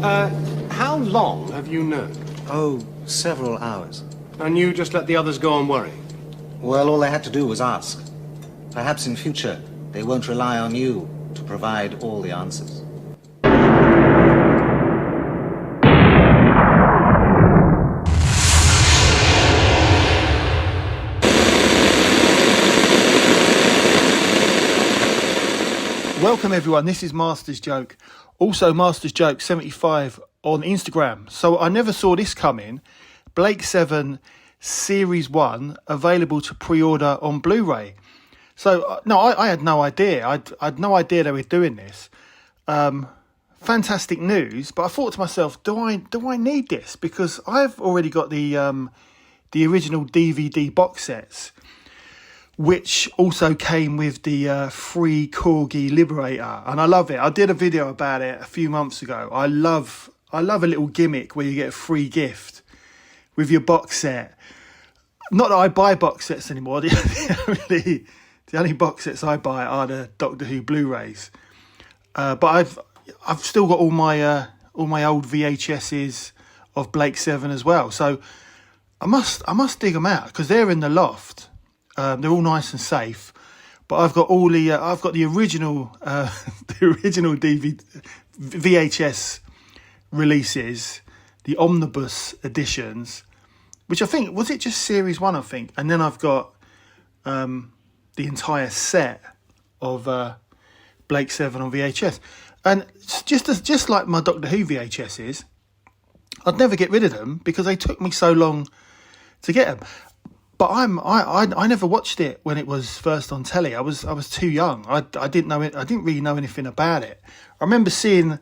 How long have you known? Oh, several hours. And you just let the others go on worrying? Well, all they had to do was ask. Perhaps in future, they won't rely on you to provide all the answers. Welcome everyone, this is Master's Joke. Also Master's Joke 75 on Instagram. So I never saw this coming. Blake 7 Series 1 available to pre-order on Blu-ray. So no, I had no idea. I had no idea they were doing this. Fantastic news, but I thought to myself, do I need this? Because I've already got the original DVD box sets, which also came with the free Corgi Liberator, and I love it. I did a video about it a few months ago. I love a little gimmick where you get a free gift with your box set. Not that I buy box sets anymore. The only box sets I buy are the Doctor Who Blu-rays. But I've still got all my old VHSs of Blake 7 as well. So I must dig them out because they're in the loft. They're all nice and safe, but I've got the original VHS releases, the omnibus editions, which I think was it just series 1, I think, and then I've got the entire set of Blake 7 on VHS, and just like my Doctor Who VHSs, I'd never get rid of them because they took me so long to get them. But I never watched it when it was first on telly. I was too young. I didn't know it. I didn't really know anything about it. I remember seeing,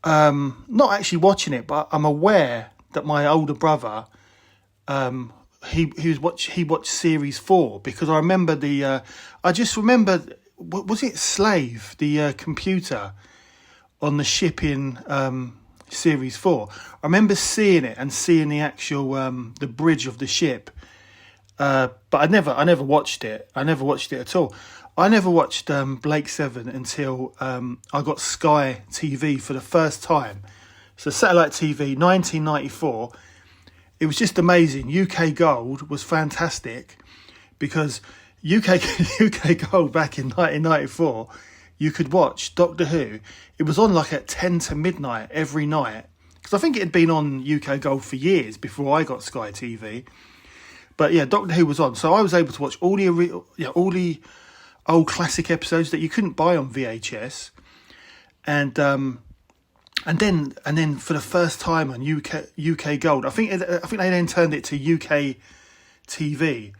not actually watching it, but I'm aware that my older brother, he watched series 4 because I remember I just remember, was it Slave, the computer on the ship in series 4? I remember seeing it and seeing the actual the bridge of the ship. But I never watched it. I never watched it at all. I never watched Blake 7 until I got Sky TV for the first time. So satellite TV, 1994. It was just amazing. UK Gold was fantastic because UK Gold back in 1994, you could watch Doctor Who. It was on like at 10 to midnight every night. Because I think it had been on UK Gold for years before I got Sky TV. But yeah, Doctor Who was on, so I was able to watch all the old classic episodes that you couldn't buy on VHS, and then for the first time on UK Gold, I think they then turned it to UK TV,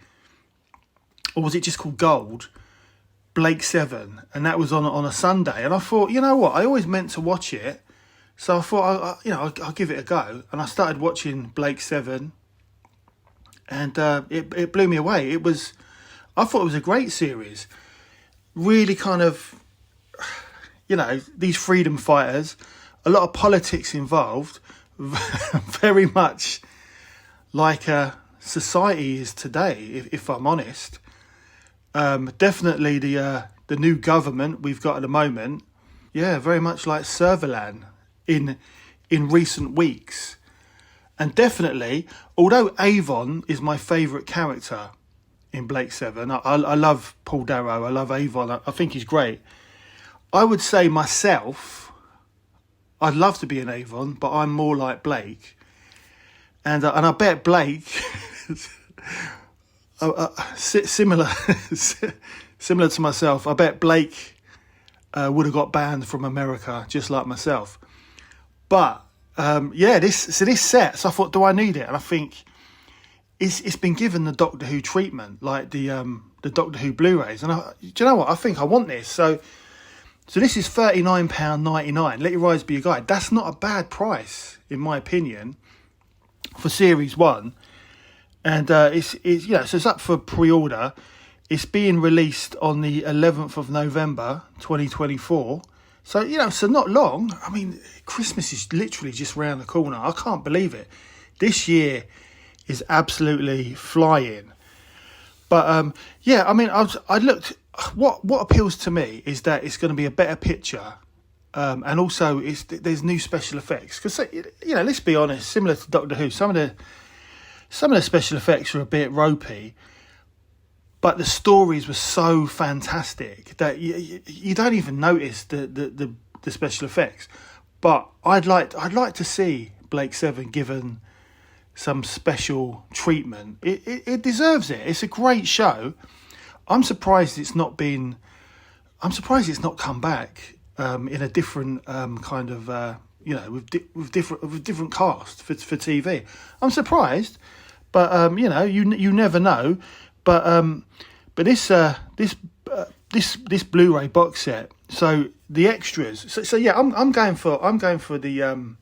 or was it just called Gold? Blake 7, and that was on a Sunday, and I thought, you know what, I always meant to watch it, so I thought, I'll give it a go, and I started watching Blake 7. And it blew me away. I thought it was a great series. Really kind of, these freedom fighters, a lot of politics involved, very much like society is today, if I'm honest. Definitely the new government we've got at the moment, very much like Serverland in recent weeks. And definitely, although Avon is my favourite character in Blake 7, I love Paul Darrow, I love Avon, I think he's great. I would say myself, I'd love to be an Avon, but I'm more like Blake. And I bet Blake, similar to myself, I bet Blake would have got banned from America, just like myself. But this set, so I thought, do I need it? And I think it's been given the Doctor Who treatment, like the Doctor Who Blu-rays. And do you know what? I think I want this. So this is £39.99. Let your eyes be your guide. That's not a bad price, in my opinion, for Series 1. And so it's up for pre-order. It's being released on the 11th of November, 2024. So, so not long. I mean, Christmas is literally just round the corner. I can't believe it. This year is absolutely flying. But, I mean, I looked... What appeals to me is that it's going to be a better picture and also there's new special effects. Because let's be honest, similar to Doctor Who, some of the special effects are a bit ropey, but the stories were so fantastic that you don't even notice the special effects. But I'd like to see Blake Seven given some special treatment. It deserves it. It's a great show. I'm surprised it's not come back in a different kind of with different cast for TV. I'm surprised, but you never know. But this Blu-ray box set. So the extras. So yeah, I'm going for the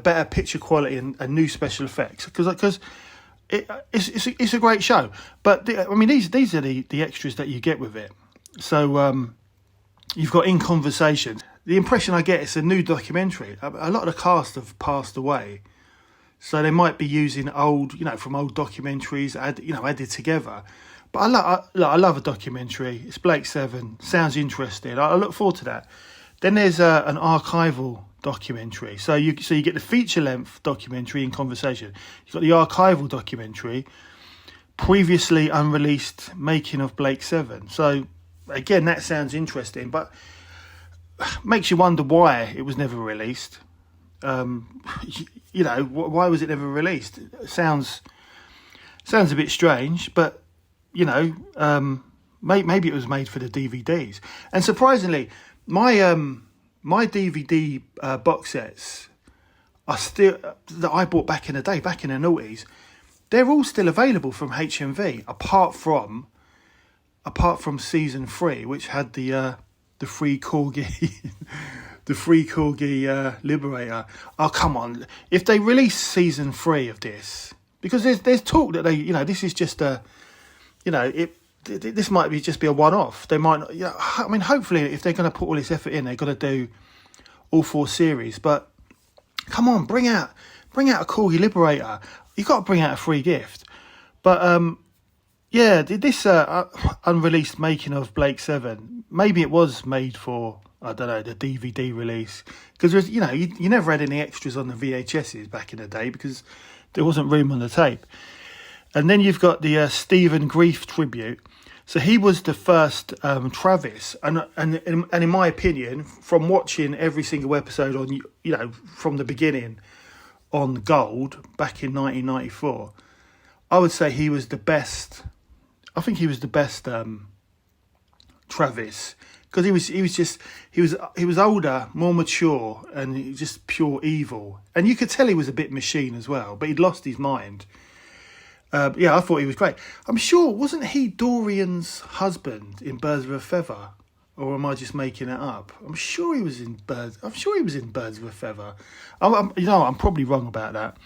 better picture quality and new special effects because it's a great show. But these are the extras that you get with it. So you've got In Conversation. The impression I get, it's a new documentary. A lot of the cast have passed away, so they might be using old documentaries added together. But I love a documentary. It's Blake Seven. Sounds interesting. I look forward to that. Then there's an archival documentary. So you get the feature length documentary In Conversation. You've got the archival documentary, previously unreleased making of Blake Seven. So again, that sounds interesting, but makes you wonder why it was never released. Why was it never released? It sounds a bit strange, but maybe it was made for the DVDs. And surprisingly, my DVD box sets are still that I bought back in the day, back in the noughties. They're all still available from HMV, apart from season 3, which had the free corgi, the free corgi Liberator. Oh come on! If they release season 3 of this, because there's talk that this is just a, this might just be a one-off. They might not. Hopefully, if they're going to put all this effort in, they're going to do all 4 series. But come on, bring out a Corgi Liberator. You've got to bring out a free gift. But this unreleased making of Blake Seven, maybe it was made for, I don't know, the DVD release, because you never had any extras on the VHSs back in the day because there wasn't room on the tape. And then you've got the Stephen Grief tribute. So he was the first Travis, and in my opinion, from watching every single episode on from the beginning on Gold back in 1994, I would say he was the best. I think he was the best Travis, because he was older, more mature, and he was just pure evil. And you could tell he was a bit machine as well, but he'd lost his mind. I thought he was great. I'm sure, wasn't he Dorian's husband in Birds of a Feather? Or am I just making it up? I'm sure he was in Birds of a Feather. I'm probably wrong about that.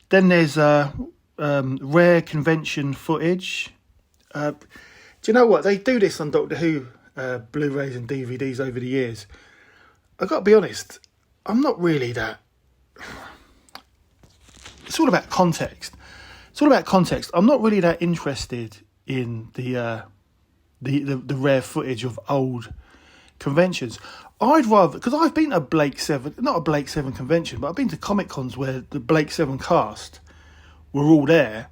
Then there's rare convention footage. Do you know what? They do this on Doctor Who Blu-rays and DVDs over the years. I've got to be honest, I'm not really that... It's all about context. I'm not really that interested in the rare footage of old conventions. I'd rather, because I've been to not a Blake Seven convention, but I've been to Comic Cons where the Blake Seven cast were all there,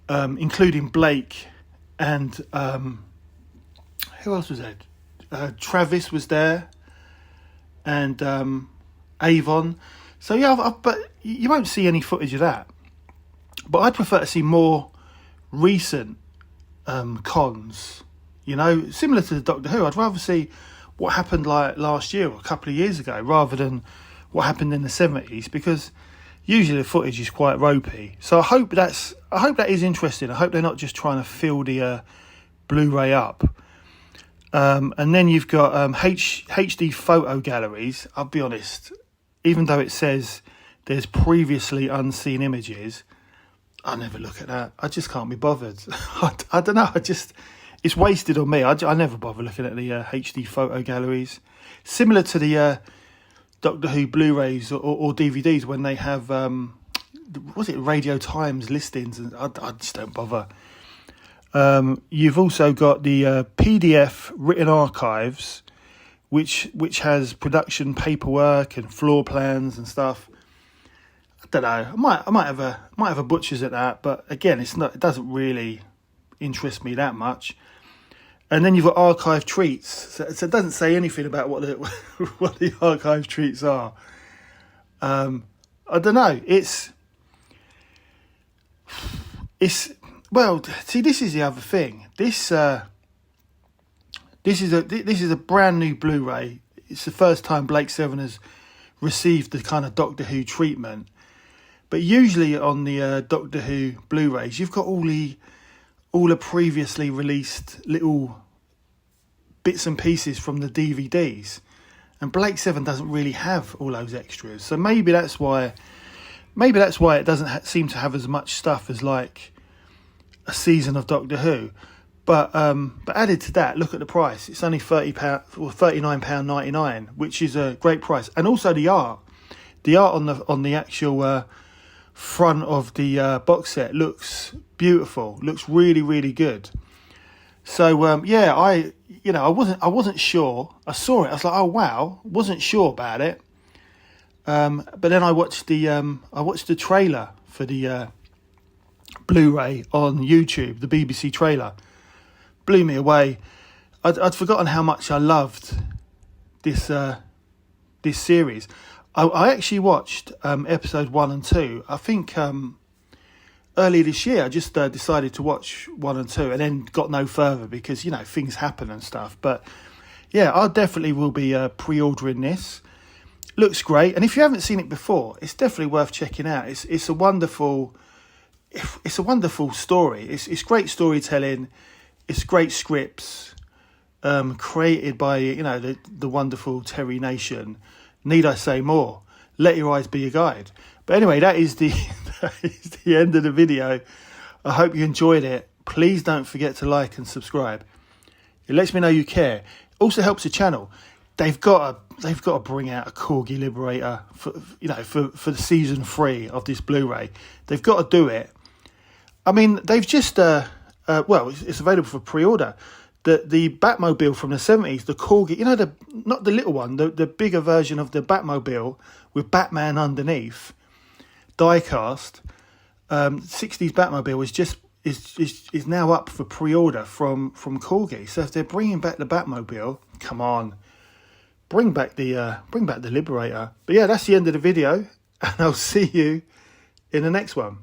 including Blake and who else was there? Travis was there, and Avon. So yeah, but you won't see any footage of that. But I'd prefer to see more recent cons. Similar to the Doctor Who. I'd rather see what happened like last year or a couple of years ago, rather than what happened in the 70s, because usually the footage is quite ropey. So I hope that is interesting. I hope they're not just trying to fill the Blu-ray up. And then you've got HD photo galleries. I'll be honest, even though it says there's previously unseen images, I never look at that. I just can't be bothered. I don't know. It's wasted on me. I never bother looking at the HD photo galleries. Similar to the Doctor Who Blu-rays or DVDs when they have, Radio Times listings, and I just don't bother. You've also got the PDF written archives, which has production paperwork and floor plans and stuff. I don't know. I might have a butcher's at that, but again, it doesn't really interest me that much. And then you've got archive treats. So it doesn't say anything about what the archive treats are. I don't know. It's well. See, this is the other thing. This is a brand new Blu-ray. It's the first time Blake Seven has received the kind of Doctor Who treatment. But usually on the Doctor Who Blu-rays, you've got all the previously released little bits and pieces from the DVDs, and Blake Seven doesn't really have all those extras. So maybe that's why it doesn't seem to have as much stuff as like a season of Doctor Who. But added to that, look at the price. It's only £30 or £39.99, which is a great price. And also the art on the actual front of the box set looks beautiful. Looks really, really good. So I wasn't sure. I saw it. I was like, oh wow, wasn't sure about it. But then I watched the trailer for the Blu-ray on YouTube, the BBC trailer. Blew me away. I'd forgotten how much I loved this series. I actually watched episode 1 and 2. I think earlier this year I just decided to watch 1 and 2, and then got no further because things happen and stuff. But yeah, I definitely will be pre-ordering this. Looks great, and if you haven't seen it before, it's definitely worth checking out. It's a wonderful story. It's great storytelling. It's great scripts, created by the wonderful Terry Nation. Need I say more? Let your eyes be your guide. But anyway, that is the end of the video. I hope you enjoyed it. Please don't forget to like and subscribe. It lets me know you care. Also helps the channel. They've got to bring out a Corgi Liberator for the season 3 of this Blu-ray. They've got to do it. I mean, they've just it's available for pre-order. The Batmobile from the 70s, the Corgi, not the little one, the bigger version of the Batmobile with Batman underneath, die-cast. 60s Batmobile is now up for pre-order from Corgi. So if they're bringing back the Batmobile, come on, bring back the Liberator. But yeah, that's the end of the video, and I'll see you in the next one.